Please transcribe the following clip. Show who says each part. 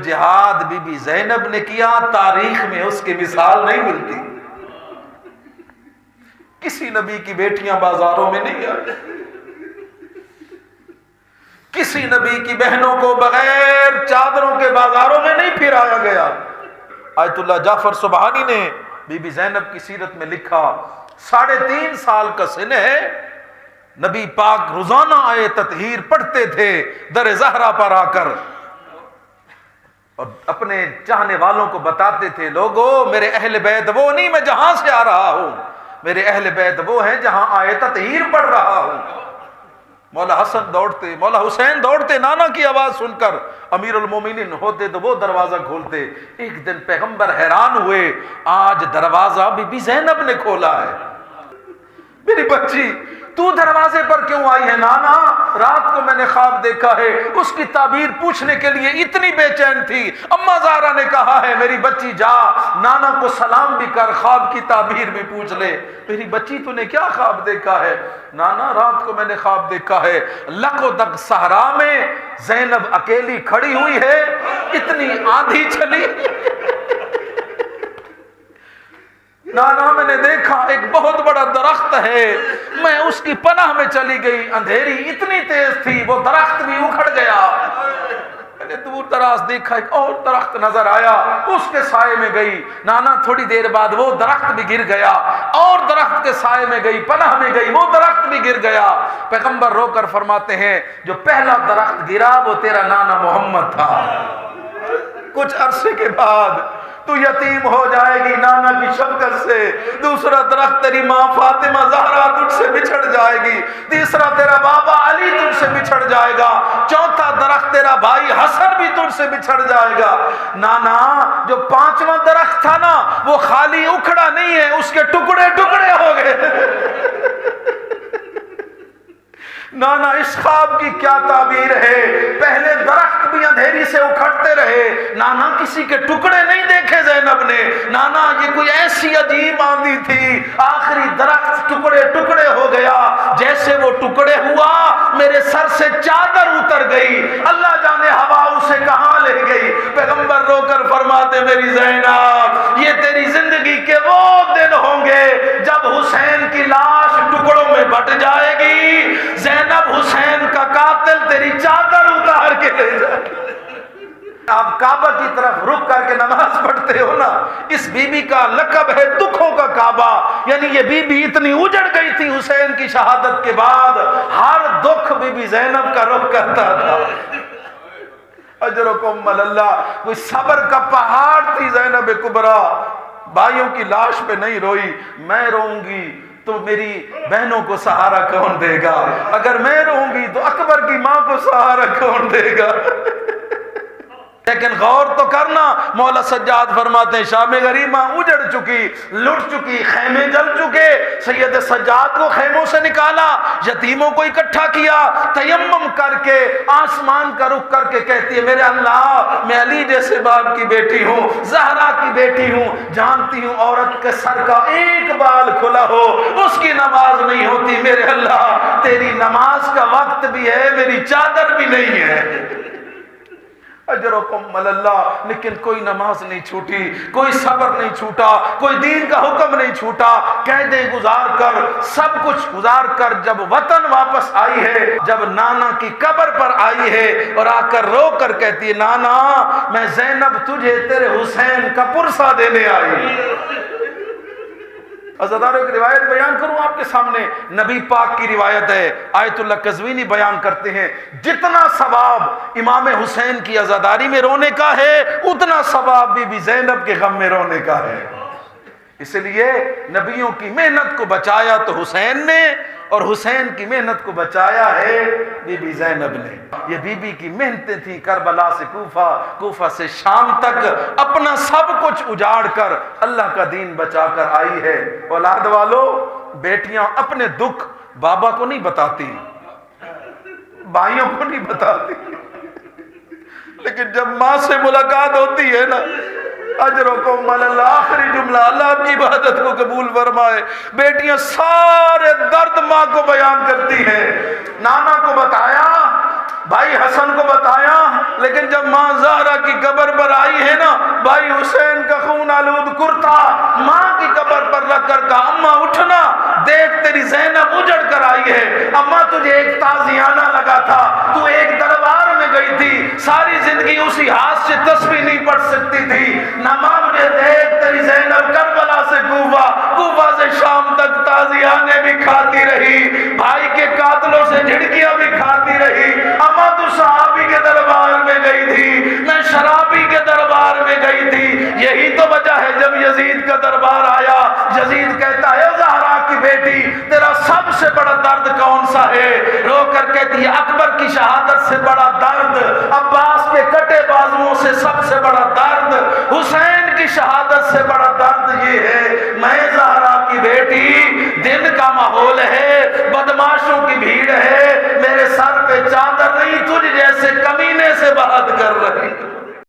Speaker 1: جہاد be be زینب نے کیا تاریخ میں اس کی مثال نہیں ملتی. کسی نبی کی بیٹیاں بازاروں میں نہیں آئی, کسی نبی کی بہنوں کو بغیر چادروں کے بازاروں میں نہیں پھرایا گیا. آیت اللہ جعفر سبحانی نے بی بی زینب کی سیرت میں لکھا 3.5 سال کا سن ہے, نبی پاک روزانہ آئے تطہیر پڑھتے تھے در زہرا پر آ کر, اور اپنے چاہنے والوں کو بتاتے تھے لوگو میرے اہل بیت وہ نہیں میں جہاں سے آ رہا ہوں, میرے اہل بیت وہ ہیں جہاں آئے تطہیر پڑھ رہا ہوں. مولا حسن دوڑتے, مولا حسین دوڑتے, نانا کی آواز سن کر امیر المومنین ہوتے تو وہ دروازہ کھولتے. ایک دن پیغمبر حیران ہوئے, آج دروازہ بی بی زینب نے کھولا ہے. میری بچی تو دروازے پر کیوں آئی ہے؟ نانا رات کو میں نے خواب دیکھا ہے. اس کی تعبیر پوچھنے کے لیے اتنی بے چین تھی. اما زہرا نے کہا ہے میری بچی جا نانا کو سلام بھی کر, خواب کی تعبیر بھی پوچھ لے. میری بچی تو نے کیا خواب دیکھا ہے؟ نانا رات کو میں نے خواب دیکھا ہے لق و دق صحرا میں زینب اکیلی کھڑی ہوئی ہے, اتنی آندھی چلی. نانا میں نے دیکھا ایک بہت بڑا درخت ہے, میں اس کی پناہ میں چلی گئی, اندھیری اتنی تیز تھی وہ درخت بھی اکھڑ گیا. میں نے دور دراز دیکھا ایک اور درخت نظر آیا, اس کے سائے میں گئی. نانا تھوڑی دیر بعد وہ درخت بھی گر گیا, اور درخت کے سائے میں گئی, پناہ میں گئی, وہ درخت بھی گر گیا. پیغمبر رو کر فرماتے ہیں جو پہلا درخت گرا وہ تیرا نانا محمد تھا. کچھ عرصے کے بعد تو یتیم ہو جائے گی نانا کی شفقت سے. دوسرا درخت تیری ماں فاطمہ زہرا تجھ سے بچھڑ جائے گی. تیسرا تیرا بابا علی تجھ سے بچھڑ جائے گا. چوتھا درخت تیرا بھائی حسن بھی تجھ سے بچھڑ جائے گا. نانا جو 5واں درخت تھا نا وہ خالی اکھڑا نہیں ہے, اس کے ٹکڑے ٹکڑے ہو گئے. نانا اس خواب کی کیا تعبیر ہے؟ پہلے درخت بھی اندھیری سے اکھڑتے رہے, نانا کسی کے ٹکڑے نہیں دیکھے زینب نے. نانا یہ کوئی ایسی عجیب آندھی تھی, آخری درخت ٹکڑے ٹکڑے ہو گیا. جیسے وہ ٹکڑے ہوا میرے سر سے چادر اتر گئی, اللہ جانے ہوا اسے کہاں لے گئی. پیغمبر رو کر فرماتے میری زینب یہ تیری زندگی کے وہ دن ہوں گے جب حسین کی لاش ٹکڑوں میں بٹ جائے گی. زینب حسین کا قاتل تیری چادر اتار کے لے جائے. آپ کعبہ کی طرف رک کر کے نماز پڑھتے ہو نا, اس بی بی کا لقب ہے دکھوں کا کعبہ. یعنی یہ بی بی اتنی اجڑ گئی تھی حسین کی شہادت کے بعد, ہر دکھ بی بی زینب کا رخ کرتا تھا. اجرکم اللہ, کوئی صبر کا پہاڑ تھی زینب کبریٰ. بھائیوں کی لاش پہ نہیں روئی. میں روؤں گی تو میری بہنوں کو سہارا کون دے گا؟ اگر میں رہوں گی تو اکبر کی ماں کو سہارا کون دے گا؟ لیکن غور تو کرنا, مولا سجاد فرماتے ہیں شام غریبہ اجڑ چکی, لٹ چکی, خیمے جل چکے. سید سجاد کو خیموں سے نکالا, یتیموں کو اکٹھا کیا, تیمم کر کے آسمان کا رخ کر کے کہتی ہے میرے اللہ میں علی جیسے باپ کی بیٹی ہوں, زہرا کی بیٹی ہوں, جانتی ہوں عورت کے سر کا ایک بال کھلا ہو اس کی نماز نہیں ہوتی. میرے اللہ تیری نماز کا وقت بھی ہے, میری چادر بھی نہیں ہے. اجرکم اللہ. لیکن کوئی نماز نہیں چھوٹی, کوئی صبر نہیں چھوٹا, کوئی دین کا حکم نہیں چھوٹا. قیدیں گزار کر, سب کچھ گزار کر جب وطن واپس آئی ہے, جب نانا کی قبر پر آئی ہے اور آ کر رو کر کہتی ہے نانا میں زینب تجھے تیرے حسین کا پرسہ دینے آئی. عزاداروں ایک روایت بیان کروں آپ کے سامنے, نبی پاک کی روایت ہے. آیت اللہ قزوینی بیان کرتے ہیں جتنا ثواب امام حسین کی عزاداری میں رونے کا ہے اتنا ثواب بی بی زینب کے غم میں رونے کا ہے. اس لیے نبیوں کی محنت کو بچایا تو حسین نے, اور حسین کی محنت کو بچایا ہے بی بی زینب نے. یہ بی بی کی محنتیں تھیں, کربلا سے کوفہ, کوفہ سے شام تک اپنا سب کچھ اجاڑ کر اللہ کا دین بچا کر آئی ہے. اولاد والو, بیٹیاں اپنے دکھ بابا کو نہیں بتاتی, بھائیوں کو نہیں بتاتی, لیکن جب ماں سے ملاقات ہوتی ہے نا, اجرکم اللہ, آخری جملہ اللہ آپ کی عبادت کو قبول فرمائے, بیٹیاں سارے درد ماں کو بیان کرتی ہیں. نانا کو بتایا, بھائی حسن کو بتایا, لیکن جب ماں زہرا کی قبر آئی ہے، اما تجھے ایک تازیانہ لگا تھا، تو ایک دربار میں گئی تھی، ساری زندگی اسی ہاتھ سے تسبیح نہیں پڑھ سکتی تھی، نما مجھے دیکھ تیری زینب کربلا سے کوفہ، کوفہ سے شام تک تازیانے بھی کھاتی رہی، بھائی کے قاتلوں سے جھڑکیاں بھی کھاتی رہی، اما تو صحابی کے دربار میں گئی تھی، میں شرابی کے دربار میں گئی تھی۔ یہی تو وجہ ہے جب یزید کا دربار آیا، یزید کہتا ہے زہرا کی بیٹی تیرا سب سے بڑا درد کون سا ہے؟ رو کر کہتی ہے اکبر کی شہادت سے بڑا درد، عباس کے کٹے بازوؤں سے سب سے بڑا درد، حسین کی شہادت سے بڑا درد یہ ہے میں زہرا کی بیٹی، دن کا ماحول ہے، بدماشوں کی بھیڑ ہے، میرے سر پہ چادر نہیں، تجھ جیسے کمینے سے بات کر رہی۔